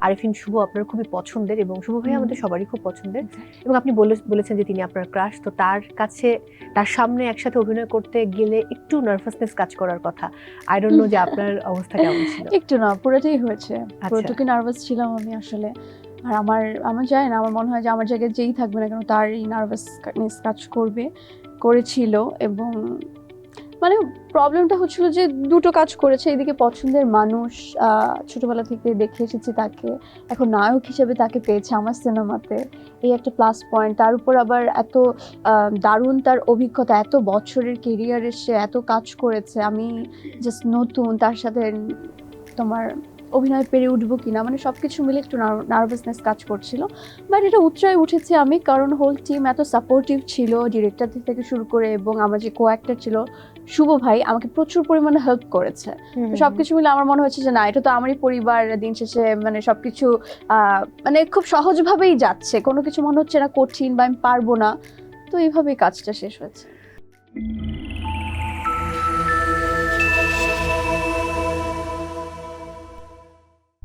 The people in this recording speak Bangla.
আরিফিন শুভ আপনার খুবই পছন্দের এবং শুভ ভাই আমাদের সবারই খুব পছন্দের আচ্ছা। এবং আপনি বলেছেন যে তিনি আপনার ক্রাশ, তো তার কাছে তার সামনে একসাথে অভিনয় করতে গেলে একটু নার্ভাসনেস কাজ করার কথা। আই ডোন্ট নো যে আপনার অবস্থা কেমন ছিল? একটু না, পুরোটাই হয়েছে। আচ্ছা। পুরোটুকুই নার্ভাস ছিলাম আমি আসলে। আর আমার জানি না, আমার মনে হয় যে আমার জায়গায় যেই থাকবে না কেন তার এই নার্ভাসনেস কাজ করেছিল এবং মানে প্রবলেমটা হচ্ছিল যে দুটো কাজ করেছে। এদিকে পছন্দের মানুষ, ছোটবেলা থেকে দেখে এসেছি তাকে, এখন নায়ক হিসেবে তাকে পেয়েছে আমার সিনেমাতে, এই একটা প্লাস পয়েন্ট। তার উপর আবার এত দারুণ তার অভিজ্ঞতা, এত বছরের কেরিয়ারে সে এত কাজ করেছে, আমি জাস্ট নতুন, তার সাথে তোমার অভিনয় পেরে উঠবো কিনা, মানে সবকিছু মিলে একটু নার্ভাসনেস কাজ করছিল। বাট এটা উতরায় উঠেছে আমি, কারণ হোল টিম এত সাপোর্টিভ ছিল, ডিরেক্টর থেকে শুরু করে, এবং আমার যে কো অ্যাক্টর ছিল শুভ ভাই আমাকে প্রচুর পরিমাণে হেল্প করেছে। তো সবকিছু মিলে আমার মনে হচ্ছে যে না, এটা তো আমারই পরিবার, দিন শেষে মানে সবকিছু মানে খুব সহজভাবেই যাচ্ছে, কোনো কিছু মনে হচ্ছে না কঠিন বা আমি পারবো না। তো এইভাবেই কাজটা শেষ হয়েছে।